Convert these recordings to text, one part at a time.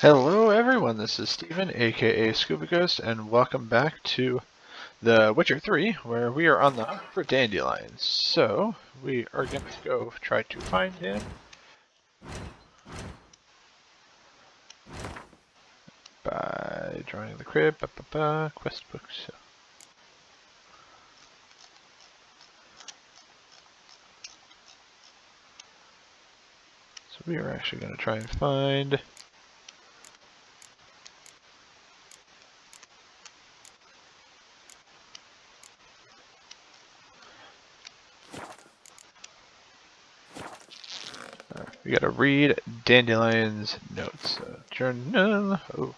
Hello everyone, this is Steven, aka Scuba Ghost, and welcome back to The Witcher 3, where we are on the hunt for Dandelions. So, we are going to go try to find him by drawing the crib, quest books. So we are actually going to try and find we gotta read Dandelion's notes. Journal. Oh.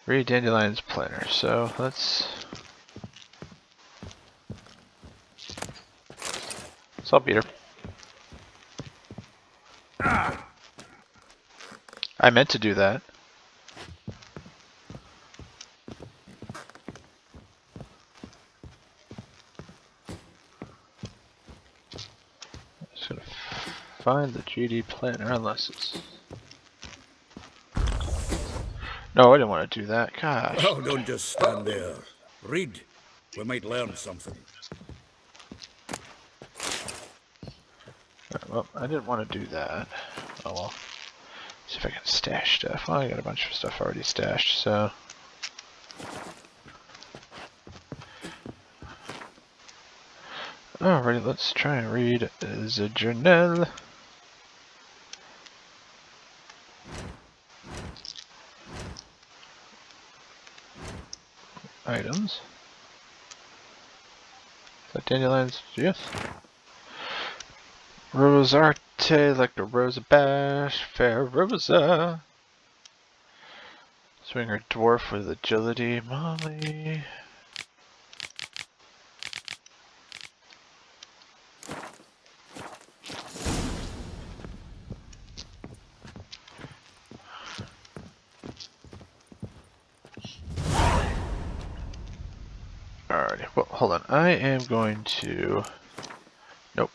Read Dandelion's planner. So let's. Saltpeter. I meant to do that. Just gonna find the GD planner unless it's. No, I didn't want to do that. Gosh. Oh, don't just stand there. Read. We might learn something. Right, well, I didn't want to do that. Oh well. See if I can stash stuff. Well, I got a bunch of stuff already stashed, so. Alrighty, let's try and read the journal. Items. Is that Dandelions? Yes. Rosarte, like the Rosa Bash, fair Rosa. Swinger dwarf with agility, Molly. Alrighty, well, hold on. I am going to. Nope.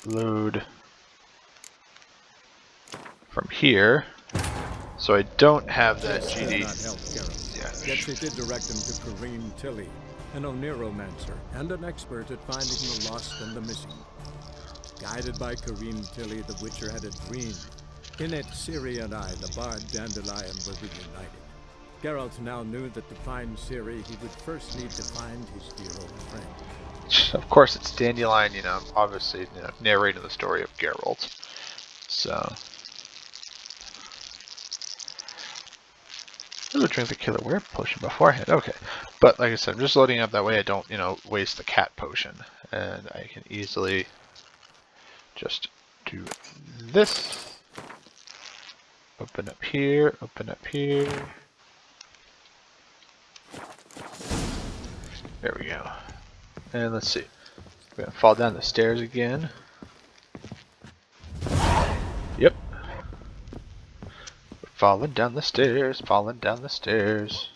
Load from here. So I don't have that GD. Yeah. Yet they did direct him to Kareem Tilly, an Oniromancer and an expert at finding the lost and the missing. Guided by Kareem Tilly, the Witcher had a dream. In it, Ciri and I, the bard Dandelion, were reunited. Geralt now knew that to find Ciri, he would first need to find his dear old friend. Of course, it's Dandelion, obviously, narrating the story of Geralt. So. Ooh, drink the killer weird potion beforehand. Okay. But, like I said, I'm just loading up that way I don't, waste the cat potion. And I can easily just do this. Open up here, open up here. There we go. And let's see. We're gonna fall down the stairs again. Yep. We're falling down the stairs, falling down the stairs.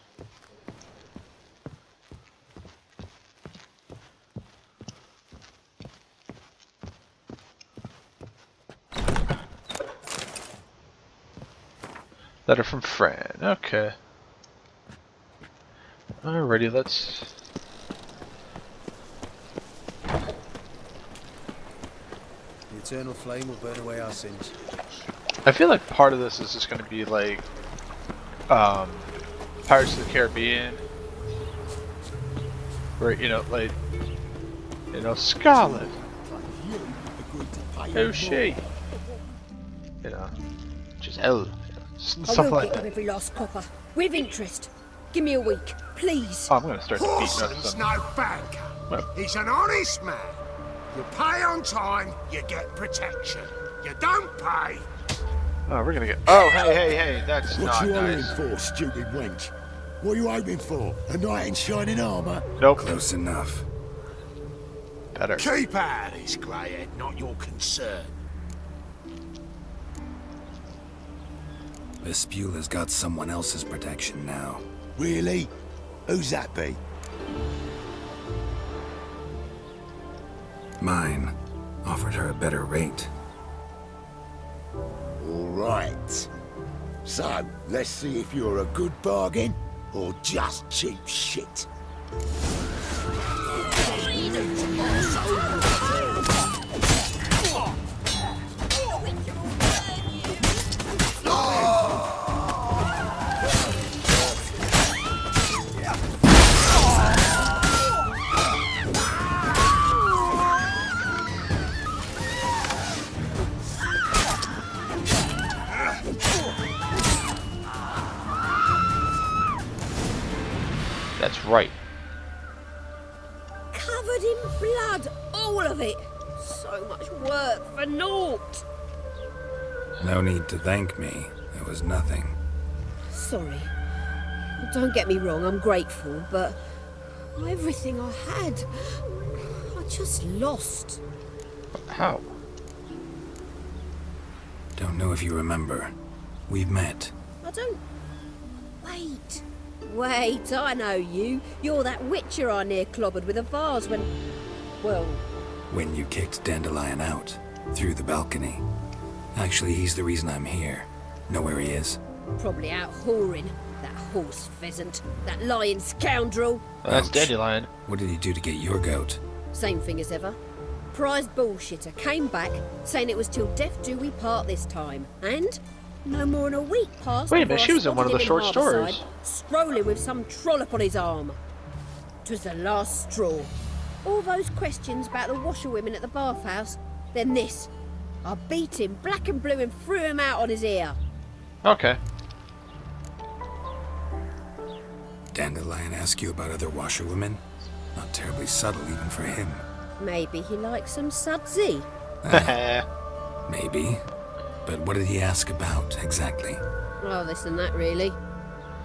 Letter from Fran. Okay. Alrighty, let's. The eternal flame will burn away our sins. I feel like part of this is just going to be like Pirates of the Caribbean, where Scarlet. Oh she. Giselle. Stuff like that. Every last copper with interest. Give me a week, please. Oh, I'm going to start beating up Paulson's some. no banker. Well. He's an honest man. You pay on time, you get protection. You don't pay. Oh, we're gonna get. Oh, hey, that's What not you nice. hoping for, stupid wench? What are you hoping for? A knight in shining armour? Nope. Close enough. Better. Keep out of this, Greyhead, not your concern. Vespula's got someone else's protection now. Really? Who's that be? Mine offered her a better rate. All Right. So, let's see if you're a good bargain or just cheap shit. That's right. Covered in blood, all of it. So much work for naught. No need to thank me. It was nothing. Sorry. Don't get me wrong, I'm grateful, but everything I had, I just lost. How? Don't know if you remember. We've met. I don't... Wait, I know you. You're that witcher I near clobbered with a vase when... Well... When you kicked Dandelion out. Through the balcony. Actually, he's the reason I'm here. Know where he is? Probably out whoring. That horse pheasant. That lying scoundrel. Well, that's Ouch. Dandelion. What did he do to get your goat? Same thing as ever. Prized bullshitter came back, saying it was till death do we part this time. And... no more than a week passed. Wait a minute, before I she was in one of the spotted short him in Harbourside, stories. strolling with some trollop on his arm. 'Twas the last straw. All those questions about the washerwomen at the bathhouse, then this. I beat him black and blue and threw him out on his ear. Okay. Dandelion ask you about other washerwomen? Not terribly subtle even for him. Maybe he likes some sudsy. Maybe. But what did he ask about, exactly? Oh, this and that, really.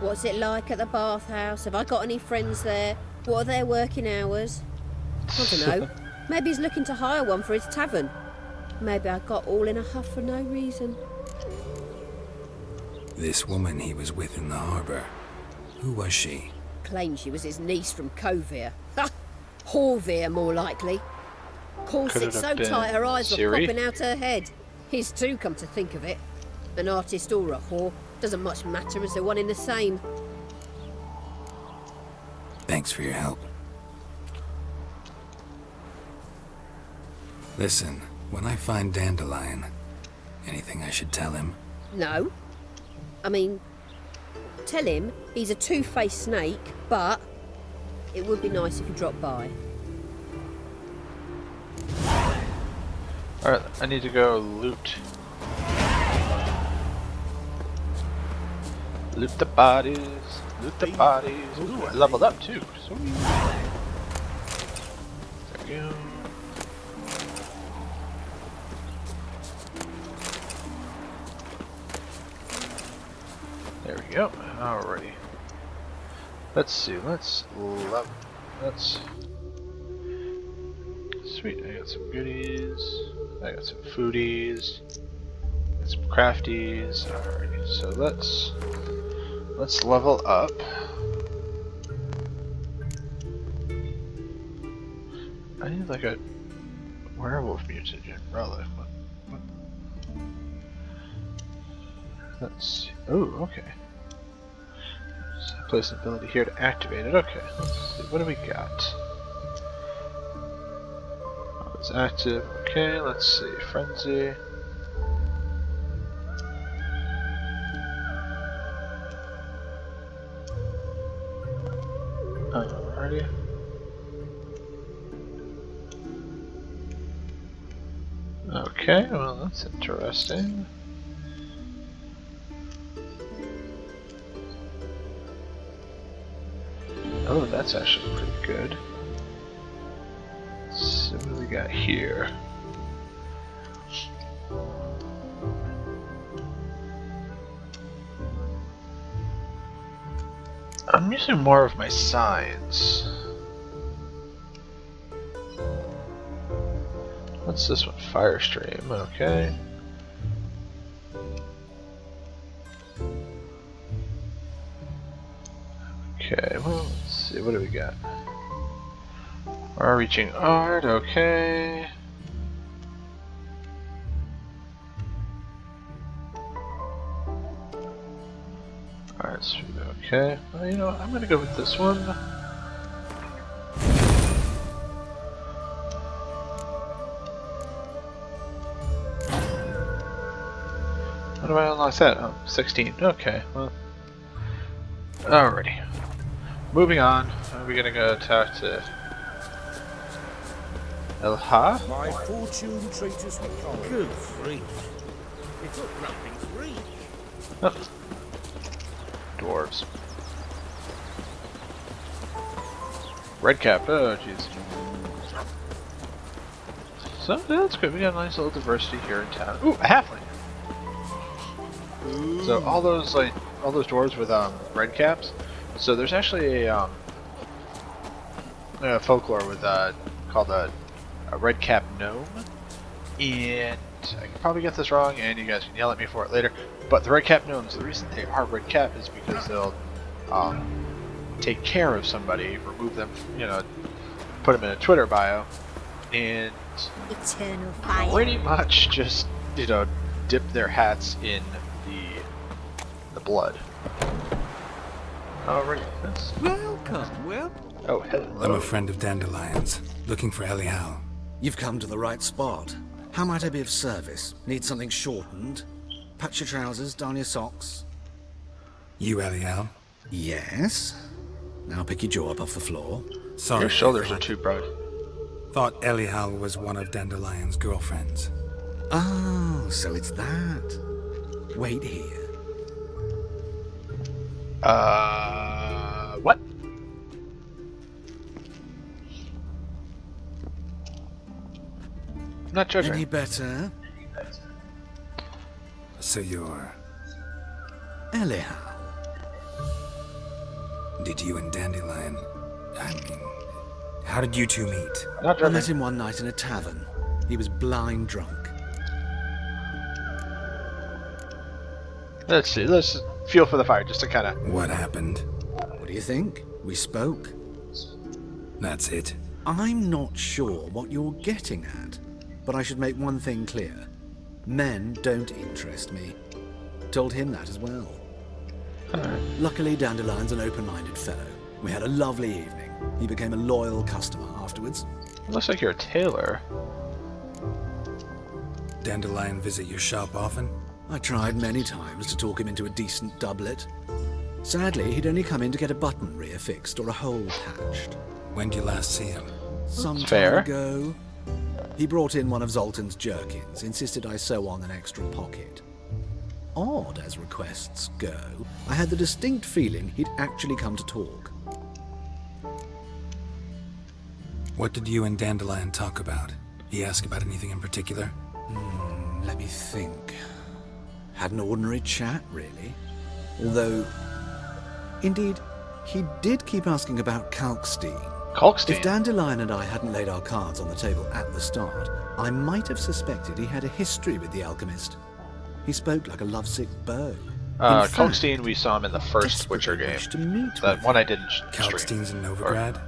What's it like at the bathhouse? Have I got any friends there? What are their working hours? I don't know. Maybe he's looking to hire one for his tavern. Maybe I got all in a huff for no reason. This woman he was with in the harbor. Who was she? Claimed she was his niece from Kovir. Ha! Horvir, more likely. Corset so tight her eyes were Siri? popping out her head. His too, come to think of it. An artist or a whore. Doesn't much matter as they're one in the same. Thanks for your help. Listen, when I find Dandelion, anything I should tell him? No. I mean, tell him he's a two-faced snake, but it would be nice if he dropped by. Alright, I need to go loot. Loot the bodies. Loot the bodies. Ooh, I leveled up too. Sweet. There we go. There we go. Alrighty. Let's see. Let's. Sweet. I got some goodies. I got some foodies. Got some crafties. Alrighty. So let's level up. I need like a werewolf mutagen relic. What? Let's see. Oh, okay. So I place an ability here to activate it. Okay. Let's see. What do we got? Oh, it's active. Okay. Let's see. Frenzy. Alrighty. Okay, well that's interesting. Oh, that's actually pretty good. Let's see what do we got here. I'm using more of my signs. What's this one? Fire stream, okay. Okay, well, let's see, what do we got? Far reaching art, okay. Alright, so, okay. Well, you know what? I'm gonna go with this one. How do I unlock that? Oh, 16. Okay, well. Alrighty. Moving on. We're gonna go talk to Elha. My fortune treaters with cold. Good grief. It took nothing's reach. Oh. Dwarves. Red cap. Oh, jeez. So that's good. We got a nice little diversity here in town. Ooh, a halfling. So all those dwarves with red caps. So there's actually a folklore with called a red cap gnome, and I can probably get this wrong, and you guys can yell at me for it later. But the red cap gnomes, the reason they are red cap is because they'll take care of somebody, remove them, you know, put them in a Twitter bio, and Eternal fire. pretty much just, you know, dip their hats in the blood. Alright, that's... Welcome, Will. Oh, hello. I'm a friend of Dandelion's, looking for Elial. You've come to the right spot. How might I be of service? Need something shortened? Patch your trousers, darn your socks. You Elial? Yes. Now pick your jaw up off the floor. Sorry. Your shoulders are too broad. Thought Elial was one of Dandelion's girlfriends. Oh, so it's that. Wait here. What? I'm not judging. Any better? So you're... Elial. Did you and Dandelion... I mean... How did you two meet? Not I judging. met him one night in a tavern. He was blind drunk. Let's see. Let's feel for the fire, just to kind of... What happened? What do you think? We spoke. That's it. I'm not sure what you're getting at, but I should make one thing clear. Men don't interest me. Told him that as well. Luckily, Dandelion's an open-minded fellow. We had a lovely evening. He became a loyal customer afterwards. Looks like you're a tailor. Dandelion visit your shop often? I tried many times to talk him into a decent doublet. Sadly, he'd only come in to get a button rear fixed or a hole patched. When did you last see him? Some fair. time ago, he brought in one of Zoltan's jerkins, insisted I sew on an extra pocket. Odd as requests go, I had the distinct feeling he'd actually come to talk. What did you and Dandelion talk about? He asked about anything in particular? Let me think. Had an ordinary chat, really. Although, indeed, he did keep asking about Kalkstein. Kalkstein? If Dandelion and I hadn't laid our cards on the table at the start, I might have suspected he had a history with the alchemist. He spoke like a lovesick beau. In fact, Kalkstein, we saw him in the first desperately Witcher game. wished to meet That with one him. I didn't stream. Kalkstein's in Novigrad?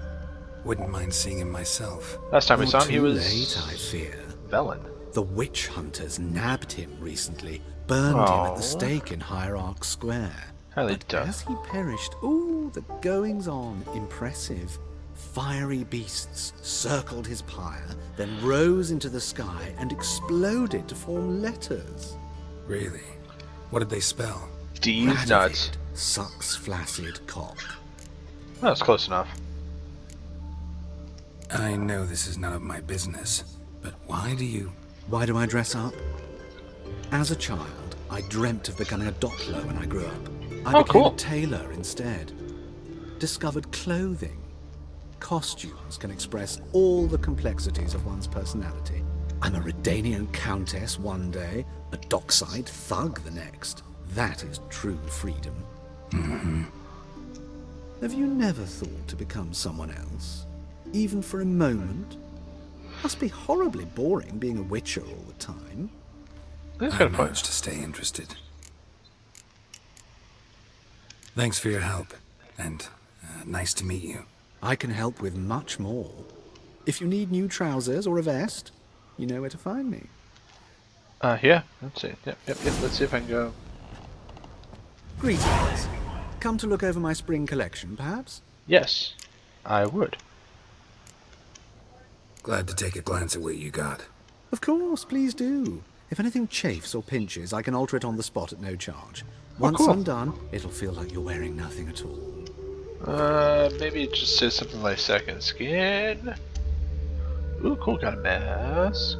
Wouldn't mind seeing him myself. Last time we Or saw him, he too was late, I fear. Velen. The witch hunters nabbed him recently, burned him at the stake in Hierarch Square. Highly But done. as he perished, ooh, the goings-on, impressive. Fiery beasts circled his pyre, then rose into the sky and exploded to form letters. Really? What did they spell? D's nuts. Radavid sucks flaccid cock. That's close enough. I know this is none of my business, but why do you... Why do I dress up? As a child, I dreamt of becoming a doppler when I grew up. I Oh, became cool. a tailor instead. Discovered clothing. Costumes can express all the complexities of one's personality. I'm a Redanian countess one day, a dockside thug the next. That is true freedom. Have you never thought to become someone else? Even for a moment? Must be horribly boring being a witcher all the time. That's I kind of fun. managed to stay interested. Thanks for your help, and nice to meet you. I can help with much more. If you need new trousers or a vest, you know where to find me. Yeah. Let's see. Yep. Let's see if I can go. Greetings. Come to look over my spring collection, perhaps? Yes, I would. Glad to take a glance at what you got. Of course, please do. If anything chafes or pinches, I can alter it on the spot at no charge. Once cool. I'm done, it'll feel like you're wearing nothing at all. Maybe it just says something like second skin. Ooh, cool, got a mask.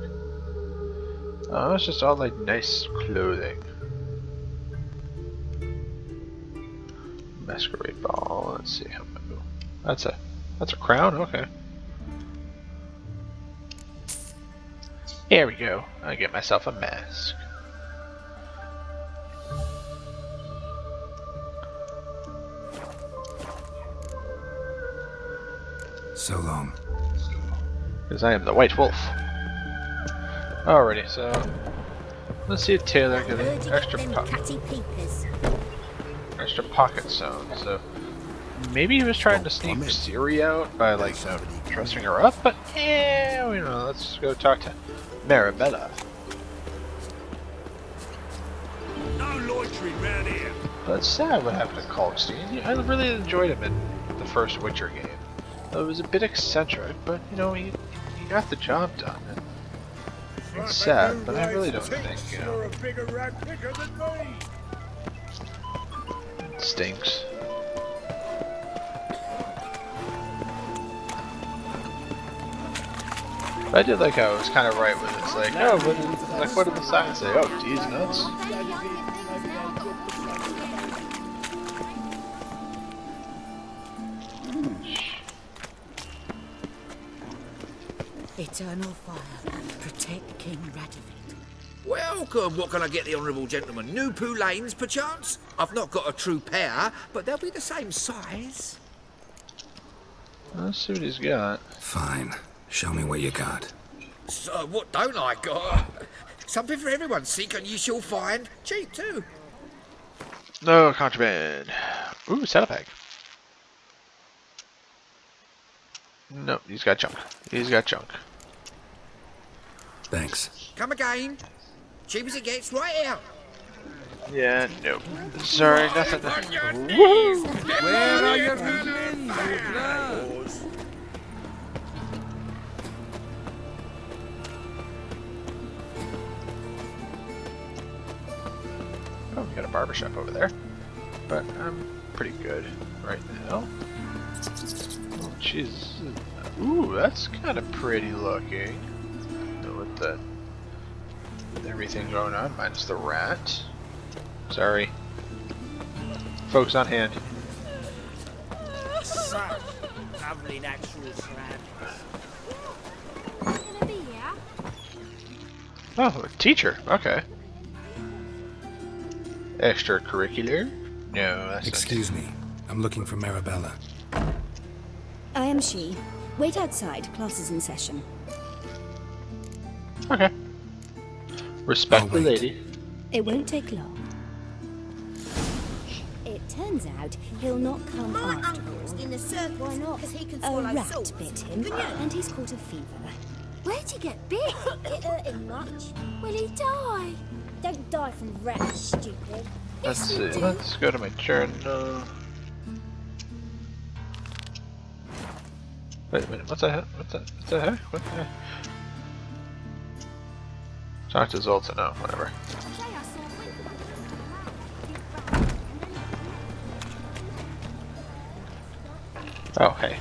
Oh, it's just all like nice clothing. Masquerade ball. Let's see how. That's a crown. Okay. Here we go. I get myself a mask. So long. Because I am the White Wolf. Alrighty, so let's see if Taylor get an extra pocket zone. So maybe he was trying to sneak Siri out by like dressing her up, but yeah, you know, let's go talk to Marabella. No loitering round here. But it's sad what happened to Kalkstein. I really enjoyed him in the first Witcher game. It was a bit eccentric, but you know, he got the job done. It's sad, but I really don't think, you know, You're a bigger rat picker than me. it stinks. But I did like how it was kind of right when it's like, oh, what did the sign say? Oh, D's nuts. Eternal fire, protect King Radovid. Welcome. What can I get the honourable gentleman? New poulaines, perchance? I've not got a true pair, but they'll be the same size. Let's see what he's got. Fine. Show me what you got. So, what don't I got? Something for everyone. Seek and you shall find. Cheap, too. No contraband. Ooh, saddlebag. Nope, he's got junk. He's got junk. Thanks. Come again. Cheap as it gets, right out. Yeah, nope. Sorry, nothing. Woo! Where are your men, you Oh, we got a barbershop over there. But I'm pretty good right now. Oh, jeez. Ooh, that's kind of pretty looking. With everything going on, minus the rat. Sorry. Folks on hand. Such lovely natural surroundings. Oh, a teacher. Okay. Extracurricular? No, that's Excuse me. I'm looking for Marabella. I am she. Wait outside. Class is in session. not... Okay. Respect the wait. lady. It won't take long. It turns out he'll not come after all. In the circus. Why not? Because he can A swallow rat salt. bit him, and he's caught a fever. Where'd he get bit? It hurt him much. Will he die? Don't die from rats, stupid. Let's see. Let's go to my journal. Wait a minute. What's that? What's the heck? What the heck? Talk to Zoltan. No, whatever. Oh, hey.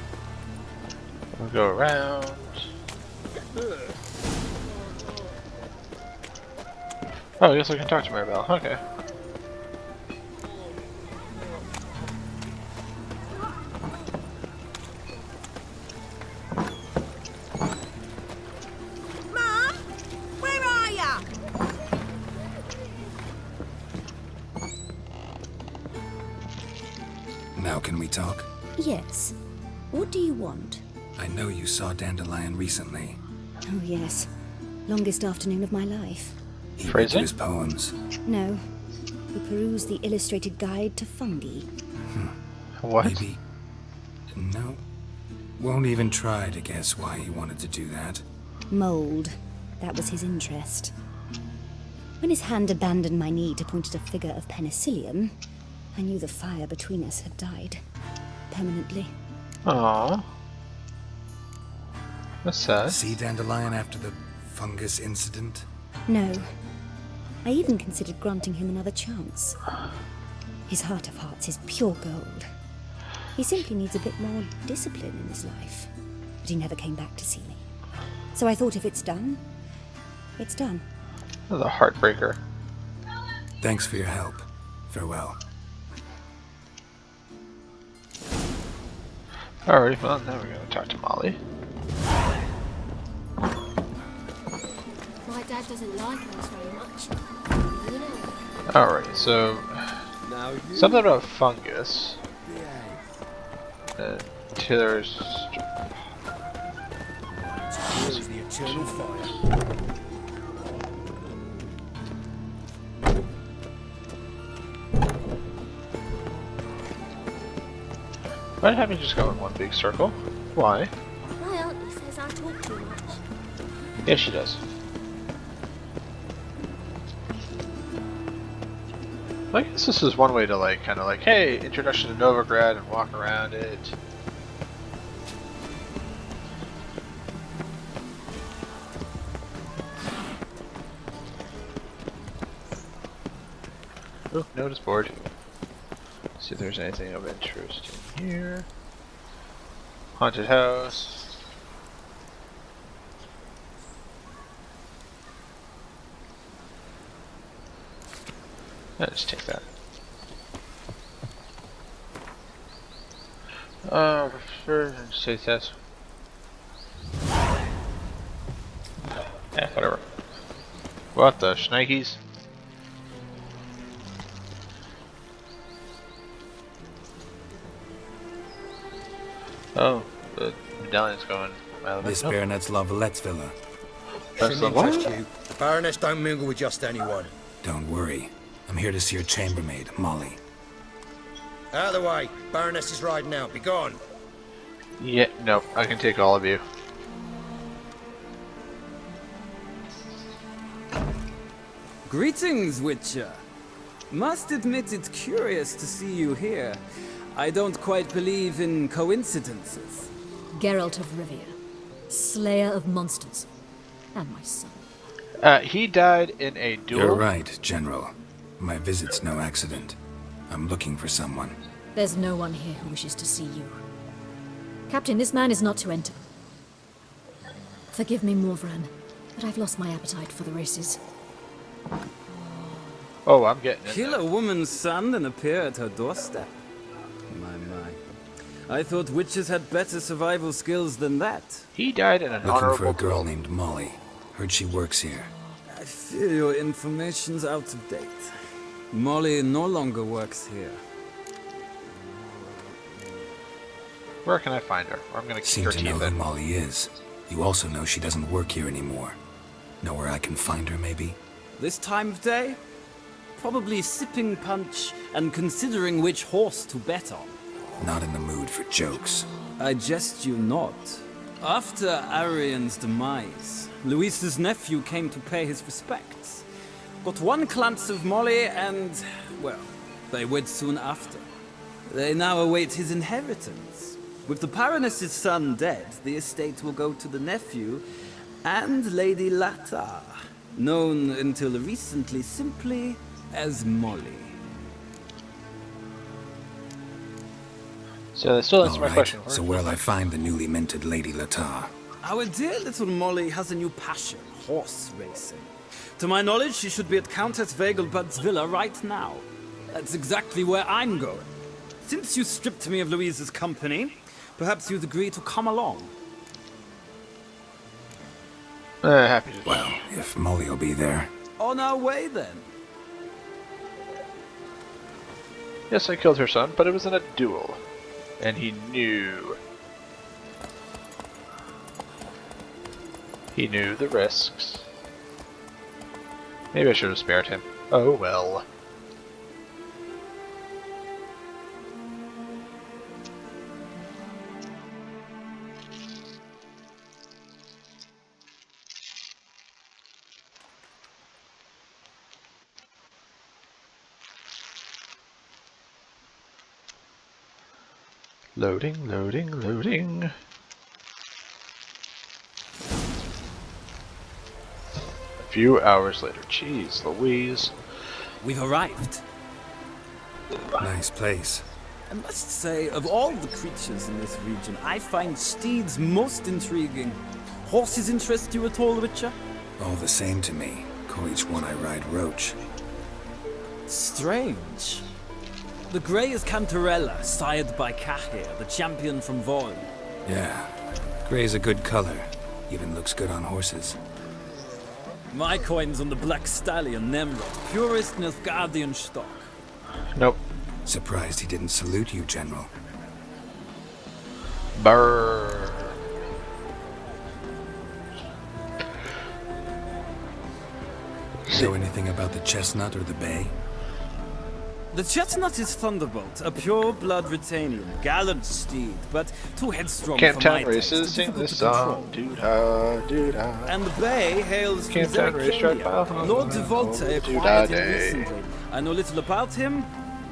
We'll go around. Oh, I guess I can talk to Maribel. Okay. Mum, where are ya? Now can we talk? Yes. What do you want? I know you saw Dandelion recently. Oh, yes. Longest afternoon of my life. He read Phrasing? his poems. No. We perused the illustrated guide to fungi. What? Maybe. No. Won't even try to guess why he wanted to do that. Mold. That was his interest. When his hand abandoned my knee to point at a figure of penicillium, I knew the fire between us had died. Permanently. Aww. That's sad. See Dandelion after the fungus incident? No. I even considered granting him another chance. His heart of hearts is pure gold. He simply needs a bit more discipline in his life. But he never came back to see me. So I thought if it's done, it's done. The heartbreaker. Thanks for your help. Farewell. Alright, well now we're gonna talk to Molly. My dad doesn't like us very much. You know. Alright, so something about fungus. Taylor's The eternal fire. why have you just go in one big circle? Why? My auntie says I talk too much. Yeah, she does. I guess this is one way to like, kind of like, hey, introduction to Novigrad and walk around it. Oh, notice board. See if there's anything of interest in here. Haunted house. Let's just take that. Sure, just take this. Yeah, whatever. What the shnikes? Oh, the medallion's going. This Baronet's Lavallette's villa. That's the Interest what? you. The Baroness don't mingle with just anyone. Don't worry. I'm here to see your chambermaid, Molly. Out of the way. Baroness is riding out. Be gone. Yeah, no, I can take all of you. Greetings, Witcher. Must admit it's curious to see you here. I don't quite believe in coincidences. Geralt of Rivia, slayer of monsters, and my son. He died in a duel. You're right, General. My visit's no accident. I'm looking for someone. There's no one here who wishes to see you. Captain, this man is not to enter. Forgive me, Morvran, but I've lost my appetite for the races. Oh, I'm getting it. Kill a woman's son and appear at her doorstep? My. I thought witches had better survival skills than that. He died in an Looking for honorable a girl named Molly. Heard she works here. I fear your information's out of date. Molly no longer works here. Where can I find her? Or I'm gonna kick Seem her to know teeth who in. Molly is. You also know she doesn't work here anymore. Know where I can find her, maybe? This time of day? Probably sipping punch and considering which horse to bet on. Not in the mood for jokes. I jest you not. After Arian's demise, Luis's nephew came to pay his respects. Got one glance of Molly and, well, they wed soon after. They now await his inheritance. With the Baroness's son dead, the estate will go to the nephew and Lady Lata, known until recently simply as Molly. So that still answers my Alright, question. so where'll I find the newly minted Lady Lata? Our dear little Molly has a new passion, horse racing. To my knowledge, she should be at Countess Vegelbud's villa right now. That's exactly where I'm going. Since you stripped me of Louise's company, perhaps you'd agree to come along. Happy to. Well, if Molly will be there. On our way, then. Yes, I killed her son, but it was in a duel. And he knew. He knew the risks. Maybe I should have spared him. Oh well. Loading, loading, loading. A few hours later. Jeez Louise. We've arrived. Nice place. I must say, of all the creatures in this region, I find steeds most intriguing. Horses interest you at all, Witcher? All the same to me. Call each one I ride Roach. Strange. The grey is Cantarella, sired by Cahir, the champion from Vol. Yeah. Gray's a good color. Even looks good on horses. My coin's on the Black Stallion, Nemrod, purest Nilfgaardian stock. Nope. Surprised he didn't salute you, General. Brrr. Know anything about the chestnut or the bay? The chestnut is Thunderbolt, a pure-blood Britannian, gallant steed, but too headstrong for Camptown my taste, races sing difficult this to control. song. Doo-da, doo-da. And the bay hails from Camptown racetrack Zeracania. Lord de Volte acquired him recently. I know little about him,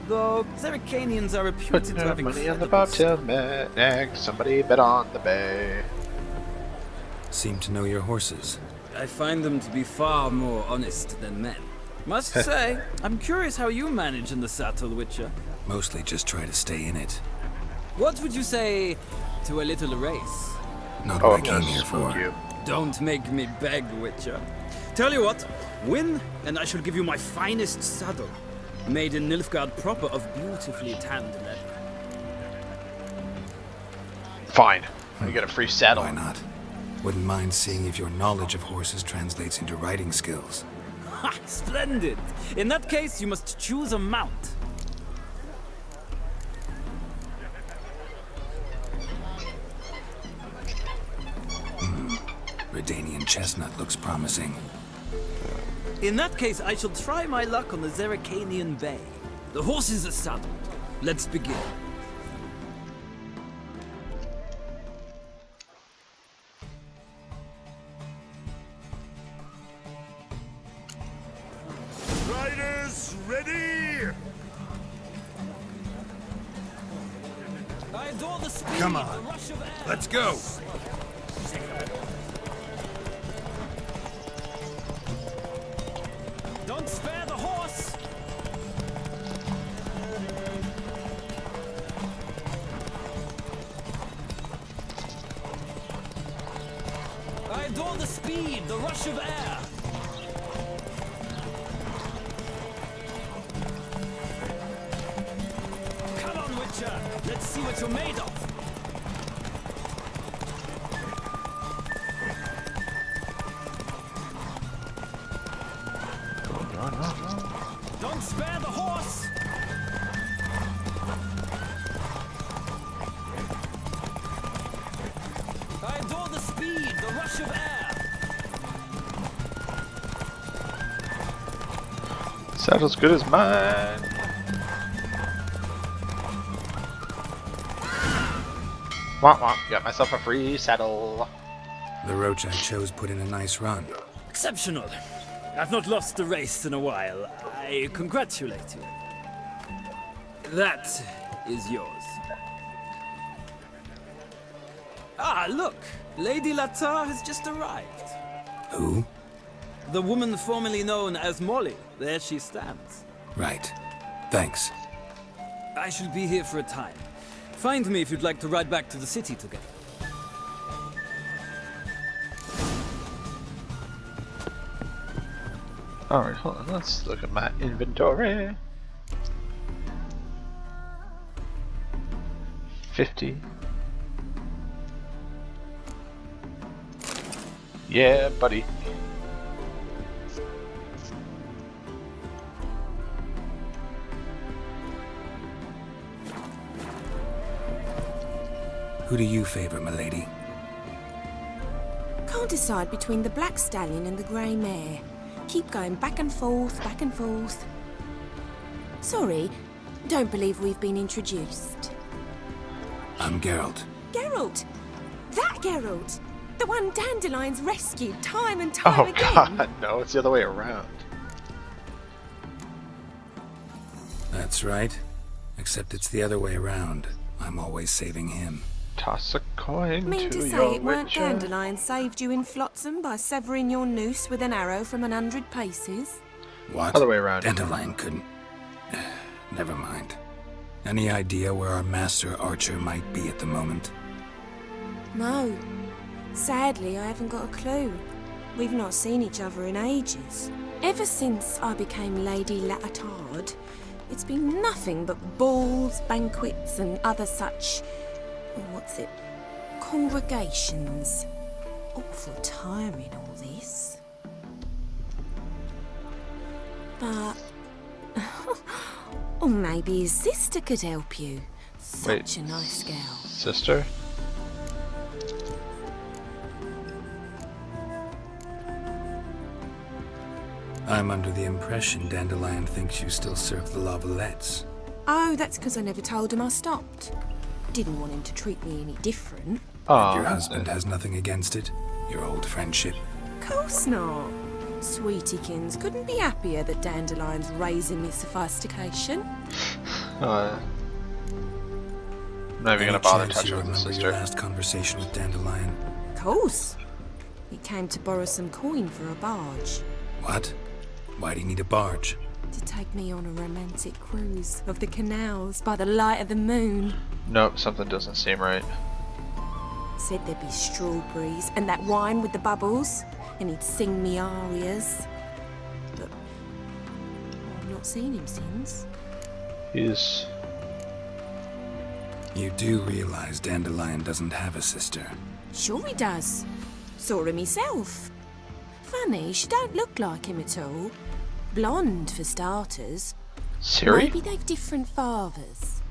though Zeracanians are reputed Putting to have money on the incredible bobtail neck. Somebody bet on the bay. Seem to know your horses. I find them to be far more honest than men. Must say, I'm curious how you manage in the saddle, Witcher. Mostly just try to stay in it. What would you say to a little race? Not what I came here for. You. Don't make me beg, Witcher. Tell you what, win, and I shall give you my finest saddle. Made in Nilfgaard proper of beautifully tanned leather. Fine. I get a free saddle. Why not? Wouldn't mind seeing if your knowledge of horses translates into riding skills. Ha! Splendid! In that case, you must choose a mount. Redanian chestnut looks promising. In that case, I shall try my luck on the Zeracanian Bay. The horses are saddled. Let's begin. Riders, ready? I adore the speed, Come on. the rush of air. Let's go. Don't spare the horse! I adore the speed, the rush of air. Come on, Witcher. Let's see what you're made of. Don't spare the horse! I adore the speed, the rush of air. Saddle's good as mine. Womp womp. Got myself a free saddle. The roach I chose put in a nice run. Exceptional. I've not lost a race in a while. I congratulate you. That is yours. Ah, look! Lady Latar has just arrived. Who? The woman formerly known as Molly. There she stands. Right. Thanks. I shall be here for a time. Find me if you'd like to ride back to the city together. Alright, hold on. Let's look at my inventory. 50. Yeah, buddy. Who do you favor, milady? Can't decide between the Black Stallion and the Grey Mare. Keep going back and forth, back and forth. Sorry, don't believe we've been introduced. I'm Geralt. Geralt! That Geralt! The one Dandelion's rescued time and time Oh again! god, no, it's the other way around. That's right. Except it's the other way around. I'm always saving him. Toss a coin Mean to to your say it weren't witcher. Dandelion saved you in Flotsam by severing your noose with an arrow from 100 paces? What? Other way around. Dandelion couldn't. Never mind. Any idea where our master archer might be at the moment? No. Sadly, I haven't got a clue. We've not seen each other in ages. Ever since I became Lady Latard, it's been nothing but balls, banquets, and other such... congregations. Awful tiring, all this. But... or maybe his sister could help you. Such a nice girl. Sister? I'm under the impression Dandelion thinks you still serve the Lavalettes. Oh, that's because I never told him I stopped. Didn't want him to treat me any different. Oh, Your husband has nothing against it? Your old friendship? Course not. Sweetiekins couldn't be happier that Dandelion's raising me sophistication. I'm not even gonna bother touching with the Remember sister. your last conversation with Dandelion? Course. He came to borrow some coin for a barge. What? Why do you need a barge? To take me on a romantic cruise of the canals by the light of the moon. Nope, something doesn't seem right. Said there'd be strawberries and that wine with the bubbles, and he'd sing me arias. But I've not seen him since. He's... You do realize Dandelion doesn't have a sister? Sure he does. Saw her myself. Funny, she don't look like him at all. Blonde, for starters. Siri? Maybe they've different fathers.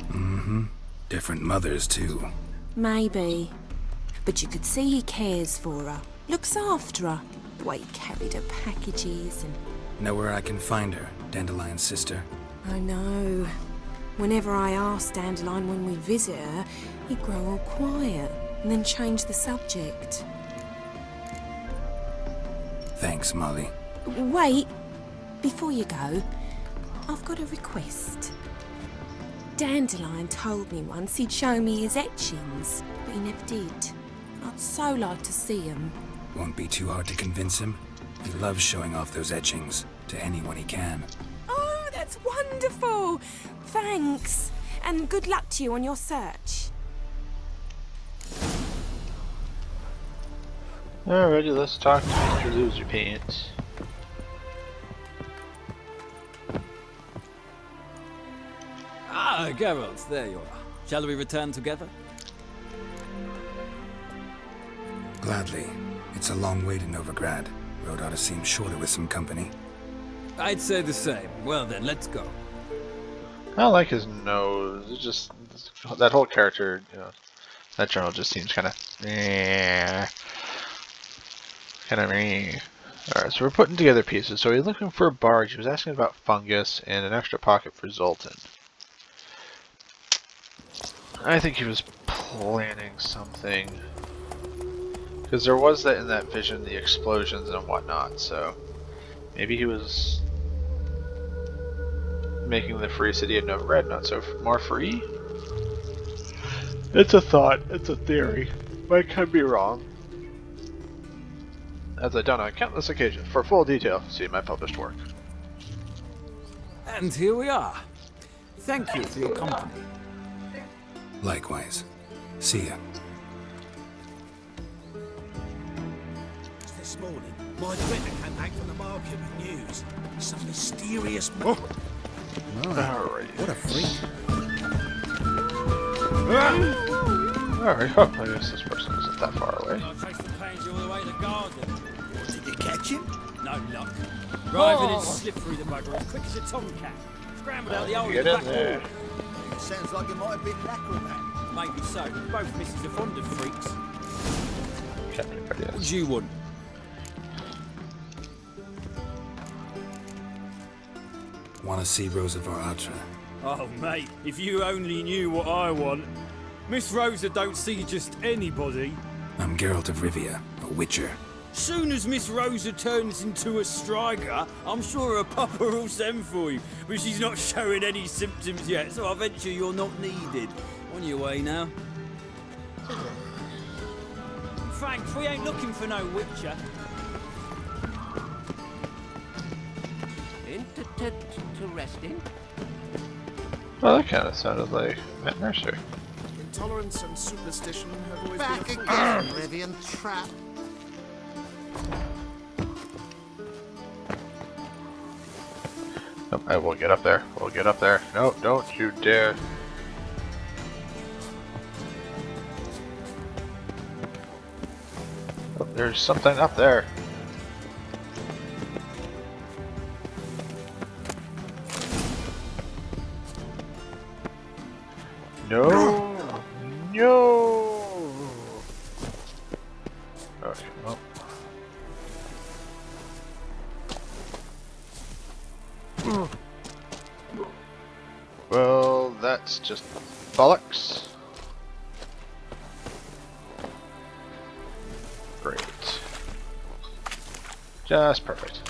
Mm-hmm. Different mothers, too. Maybe. But you could see he cares for her. Looks after her. The way he carried her packages and... Know where I can find her, Dandelion's sister? I know. Whenever I ask Dandelion when we visit her, he'd grow all quiet and then change the subject. Thanks, Molly. Wait. Before you go, I've got a request. Dandelion told me once he'd show me his etchings, but he never did. I'd so like to see them. Won't be too hard to convince him. He loves showing off those etchings to anyone he can. Oh, that's wonderful! Thanks, and good luck to you on your search. Alrighty, let's talk to Mr. Loser Pants. Ah, Geralt, there you are. Shall we return together? Gladly. It's a long way to Novigrad. Road ought to seem shorter with some company. I'd say the same. Well then, let's go. I don't like his nose. It's just... that whole character, you know... That general just seems kind of... Alright, so we're putting together pieces. So he's looking for a barge. He was asking about fungus and an extra pocket for Zoltan. I think he was planning something. Because there was that in that vision, the explosions and whatnot, so... Maybe he was... making the free city of Novigrad not so more free? It's a thought, it's a theory, but I could be wrong. As I've done on countless occasions. For full detail, see my published work. And here we are. Thank you for your company. Likewise. See ya. This morning, my friend came back from the market with news. Some mysterious... Oh. Alright. What a freak. Alright, oh, I guess this person isn't that far away. I'll trace the pansy all the way to the garden. Did you catch him? No luck. Driving and slip through the bugger as quick as a tomcat. Scrambled out the hole in Get the in back there. wall. Sounds like it might have been an acrobat. Maybe so. Both misses are fond of freaks. Captain What do you want? Want to see Rosa Varatra? Oh, mate, if you only knew what I want. Miss Rosa don't see just anybody. I'm Geralt of Rivia, a witcher. Soon as Miss Rosa turns into a striker, I'm sure her papa will send for you. But she's not showing any symptoms yet, so I venture you're not needed. On your way now. Thanks, we ain't looking for no witcher. Interesting. Well, that kind of sounded like that nursery. Intolerance and superstition have always back been again, Rivian trap. Nope, I will get up there. We'll get up there. No, don't you dare. Oh, there's something up there. No! No! Okay, well. Well, that's just bollocks. Great. Just perfect.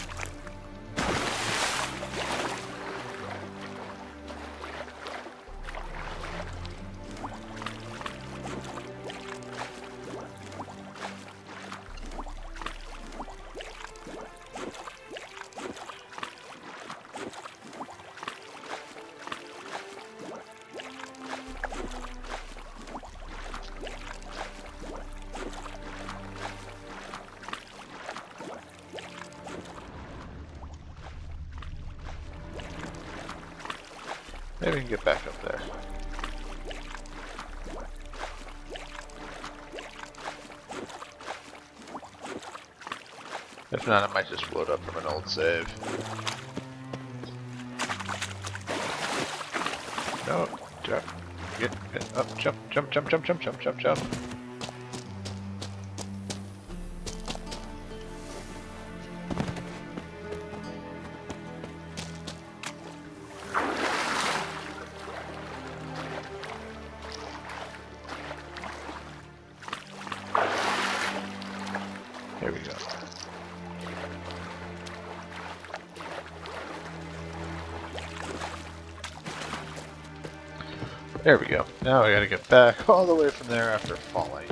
Maybe we can get back up there. If not, I might just float up from an old save. No, jump, get up, jump, jump, jump, jump, jump, jump, jump, jump. Here we go. There we go. Now I gotta get back all the way from there after falling.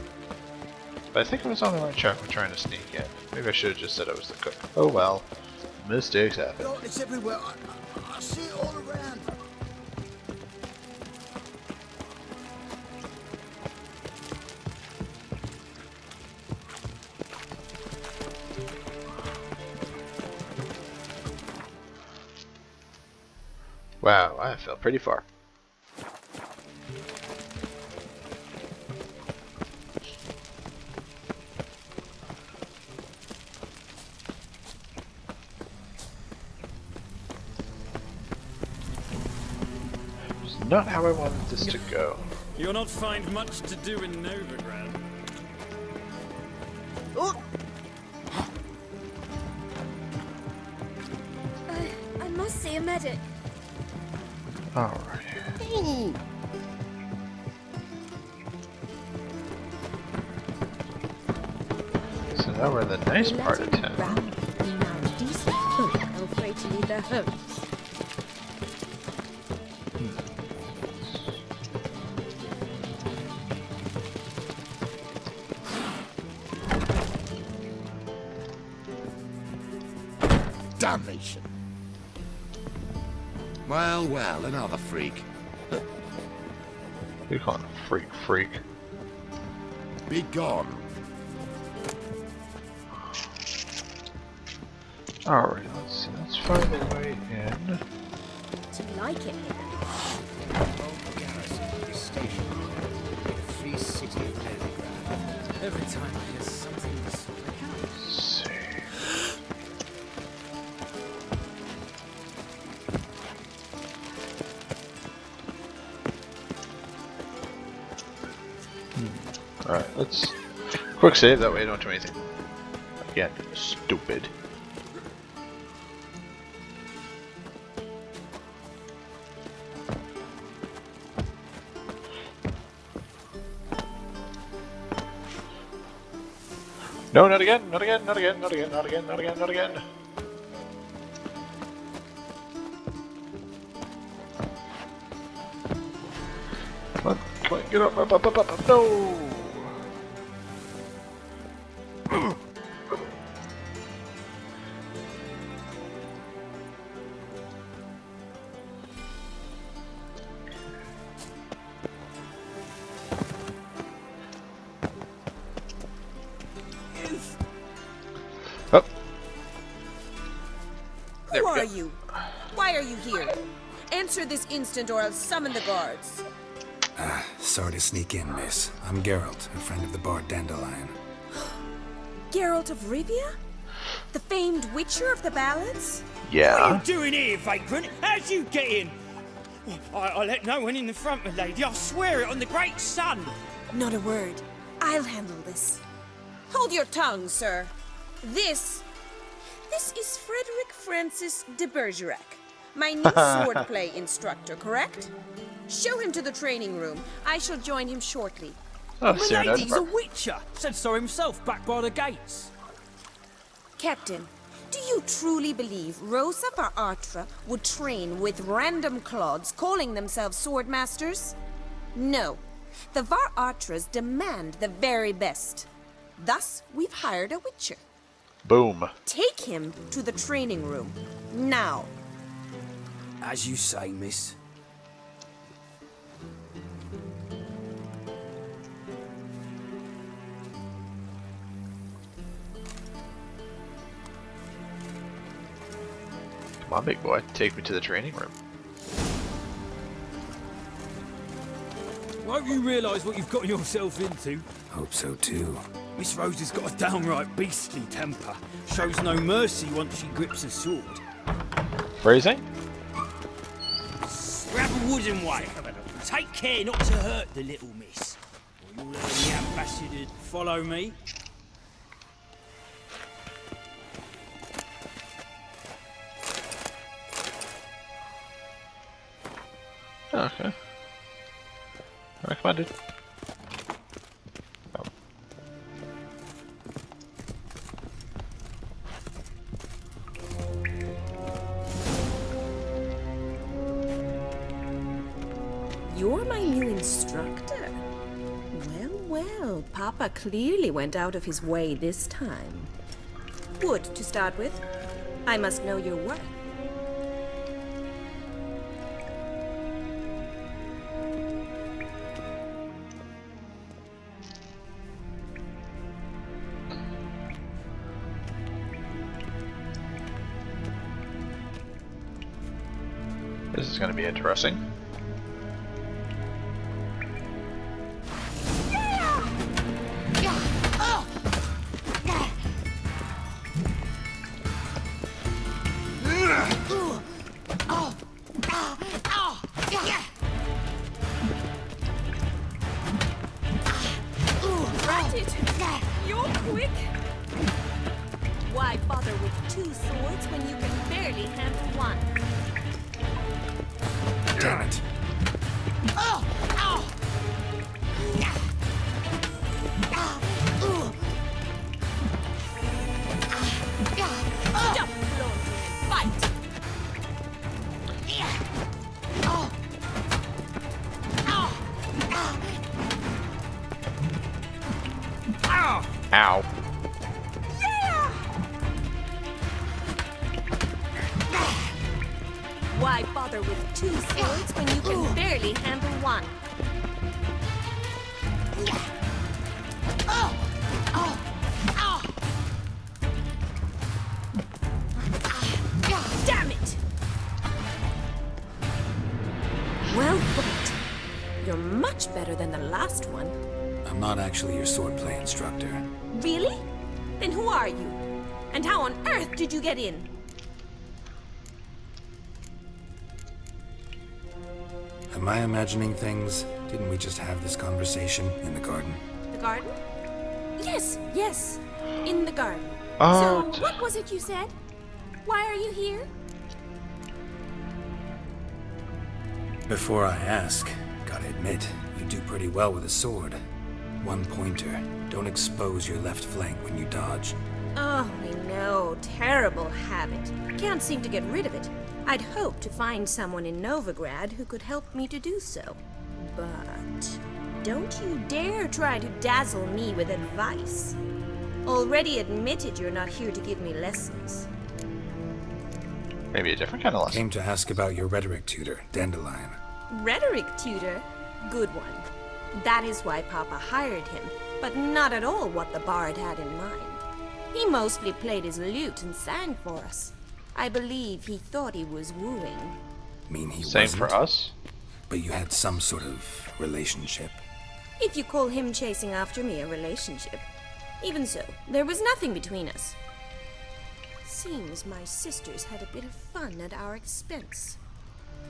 But I think I was on the right track with trying to sneak in. Maybe I should have just said I was the cook. Oh well. Mistakes happen. Oh, it's everywhere. I see it all around. Wow, I fell pretty far. It's not how I wanted this to go. You'll not find much to do in Novigrad. I must see a medic. Alright. So now we're in the nice part of town. Decent folk are afraid to leave their homes. Damnation. Well, well, another freak. We call him freak. Be gone. Alright, let's see. Let's find a way in. Do you like it here? Garrison is stationed in the free city of Novigrad. Every time I hear something this I can't. Let's see. Alright, let's quick save, that way I don't do anything. Again, stupid. No, not again, not again, not again, not again, not again, not again, not again. What? Get up, no! Oh. Who are you? Why are you here? Answer this instant or I'll summon the guards. Sorry to sneak in, miss. I'm Geralt, a friend of the bard Dandelion. Geralt of Rivia? The famed witcher of the ballads? Yeah. What are you doing here, vagrant? How'd you get in? I let no one in the front, my lady. I swear it on the great sun. Not a word. I'll handle this. Hold your tongue, sir. This is Frederick Francis de Bergerac, my new swordplay instructor, correct? Show him to the training room. I shall join him shortly. Oh, My lady's a witcher. Said so himself back by the gates. Captain, do you truly believe Rosa Varatra would train with random clods calling themselves swordmasters? No. The Varatras demand the very best. Thus, we've hired a witcher. Boom. Take him to the training room. Now. As you say, miss. Come on, big boy. Take me to the training room. Won't you realise what you've got yourself into? Hope so too. Miss Rosa's got a downright beastly temper. Shows no mercy once she grips a sword. Phrasing? Grab a wooden way. Take care not to hurt the little miss. Or you'll learn the ambassador to follow me. Okay. Alright, come on, dude. Oh. You're my new instructor? Well, Papa clearly went out of his way this time. Wood, to start with. I must know your worth. This is going to be interesting. You're quick! Why bother with two swords when you can barely handle one? Damn it. Stop, fight! Ow. Why bother with two swords when you can barely handle one? Damn it! Well fought. You're much better than the last one. I'm not actually your swordplay instructor. Really? Then who are you? And how on earth did you get in? Am I imagining things? Didn't we just have this conversation in the garden? The garden? Yes. In the garden. Oh, So, what was it you said? Why are you here? Before I ask, gotta admit, you do pretty well with a sword. One pointer. Don't expose your left flank when you dodge. Oh, I know. Terrible habit. Can't seem to get rid of it. I'd hoped to find someone in Novigrad who could help me to do so. But don't you dare try to dazzle me with advice. Already admitted you're not here to give me lessons. Maybe a different kind of lesson. Came to ask about your rhetoric tutor, Dandelion. Rhetoric tutor? Good one. That is why Papa hired him, but not at all what the bard had in mind. He mostly played his lute and sang for us. I believe he thought he was wooing. Mean he Same wasn't? for us? But you had some sort of relationship. If you call him chasing after me a relationship. Even so, there was nothing between us. Seems my sisters had a bit of fun at our expense.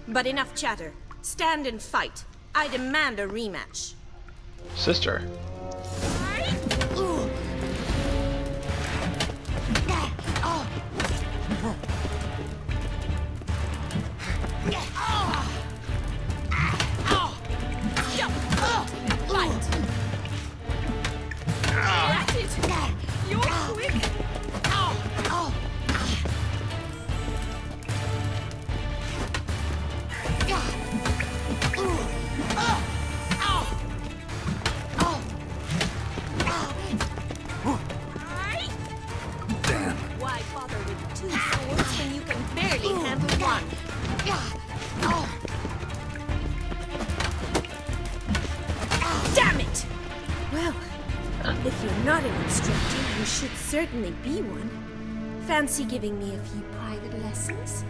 But enough chatter. Stand and fight. I demand a rematch. Sister. You're quick. Damn. Why bother with two swords when you can barely handle one? Damn it! Well, if you're not an instructor, you should certainly be one. Fancy giving me a few private lessons?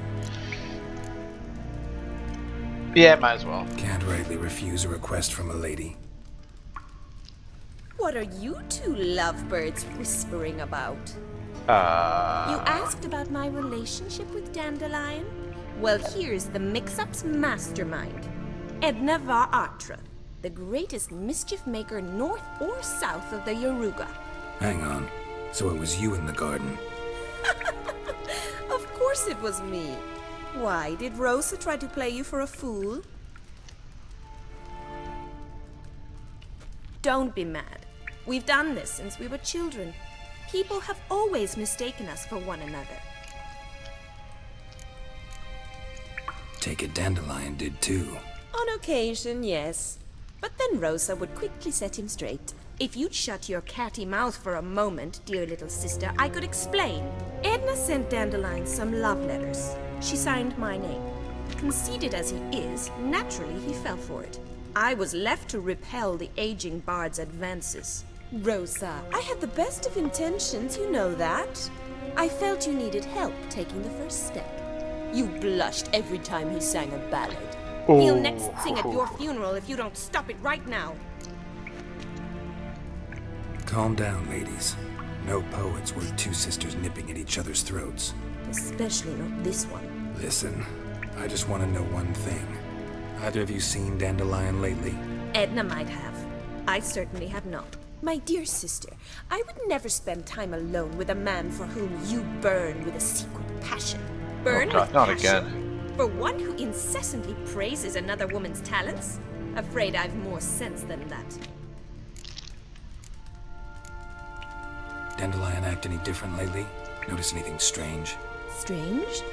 Yeah, might as well. Can't rightly refuse a request from a lady. What are you two lovebirds whispering about? You asked about my relationship with Dandelion? Well, here's the mix-up's mastermind. Edna var Atra, the greatest mischief maker north or south of the Yaruga. Hang on. So it was you in the garden? Of course it was me. Why, did Rosa try to play you for a fool? Don't be mad. We've done this since we were children. People have always mistaken us for one another. Take it Dandelion did too. On occasion, yes. But then Rosa would quickly set him straight. If you'd shut your catty mouth for a moment, dear little sister, I could explain. Edna sent Dandelion some love letters. She signed my name. Conceited as he is, naturally he fell for it. I was left to repel the aging bard's advances. Rosa, I had the best of intentions, you know that. I felt you needed help taking the first step. You blushed every time he sang a ballad. He'll next sing at your funeral if you don't stop it right now. Calm down, ladies. No poets worth two sisters nipping at each other's throats. Especially not this one. Listen, I just want to know one thing. Either of you seen Dandelion lately? Edna might have. I certainly have not. My dear sister, I would never spend time alone with a man for whom you burn with a secret passion. Burn God, with not passion? again. For one who incessantly praises another woman's talents? Afraid I've more sense than that. Dandelion act any different lately? Notice anything strange? Strange?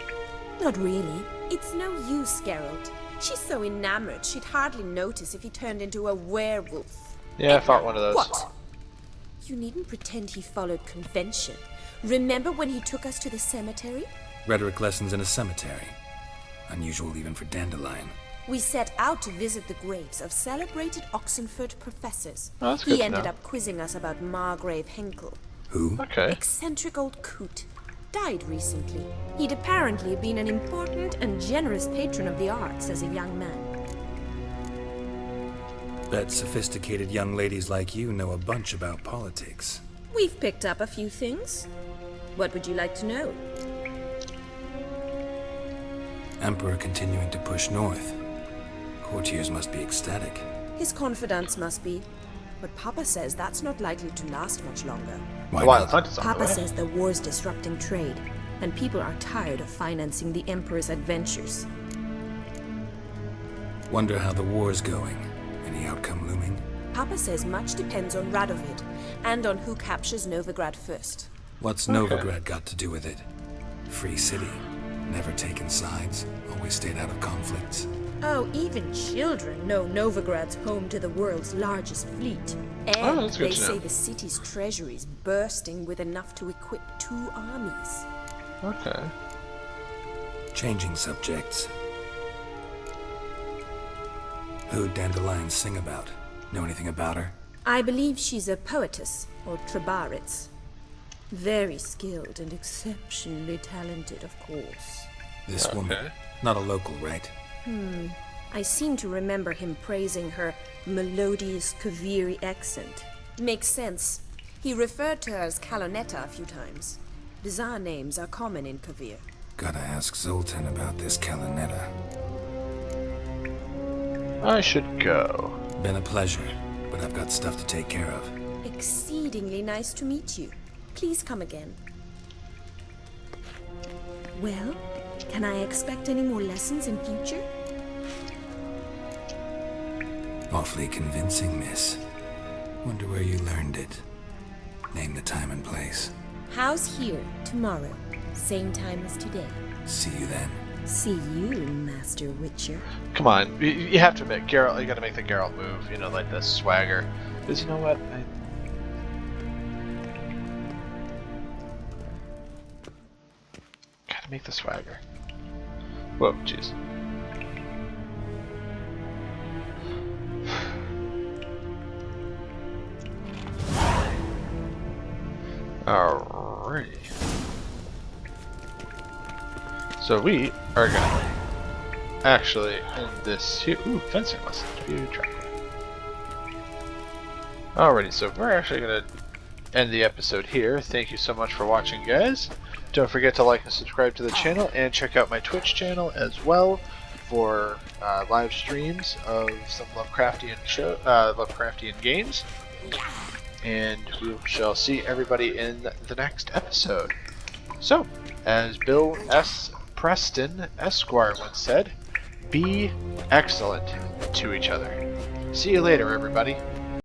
Not really. It's no use, Geralt. She's so enamored she'd hardly notice if he turned into a werewolf. Yeah, I fought one of those. What? You needn't pretend he followed convention. Remember when he took us to the cemetery? Rhetoric lessons in a cemetery. Unusual even for Dandelion. We set out to visit the graves of celebrated Oxenford professors. Oh, that's good He to ended know. up quizzing us about Margrave Henkel. Who? Okay. Eccentric old coot. Died recently. He'd apparently been an important and generous patron of the arts as a young man. Bet sophisticated young ladies like you know a bunch about politics. We've picked up a few things. What would you like to know? Emperor continuing to push north. Courtiers must be ecstatic. His confidants must be. But Papa says that's not likely to last much longer. Why Well, not? the hunt is on the Papa way. says the war's disrupting trade, and people are tired of financing the Emperor's adventures. Wonder how the war's going. Any outcome looming? Papa says much depends on Radovid, and on who captures Novigrad first. What's Okay. Novigrad got to do with it? Free city. Never taken sides, always stayed out of conflicts. Oh, even children know Novigrad's home to the world's largest fleet. And that's good they to know. say the city's treasury is bursting with enough to equip 2 armies. Okay. Changing subjects. Who'd Dandelion sing about? Know anything about her? I believe she's a poetess, or Trabaritz. Very skilled and exceptionally talented, of course. This woman, not a local, right? I seem to remember him praising her melodious Kaviri accent. Makes sense. He referred to her as Kalonetta a few times. Bizarre names are common in Kavir. Gotta ask Zoltan about this Kalonetta. I should go. Been a pleasure, but I've got stuff to take care of. Exceedingly nice to meet you. Please come again. Well, can I expect any more lessons in future? Awfully convincing, miss. Wonder where you learned it. Name the time and place. House here, tomorrow. Same time as today. See you then. See you, Master Witcher. Come on, you have to admit, Geralt. You got to make the Geralt move. You know, like the swagger. Because you know what? Gotta make the swagger. Whoa, jeez. Alrighty. So we are gonna actually end this here. Ooh, fencing lessons. View track. Alrighty, so we're actually gonna end the episode here. Thank you so much for watching, guys. Don't forget to like and subscribe to the channel, and check out my Twitch channel as well for live streams of some Lovecraftian games. And we shall see everybody in the next episode. So, as Bill S. Preston Esquire once said, be excellent to each other. See you later, everybody.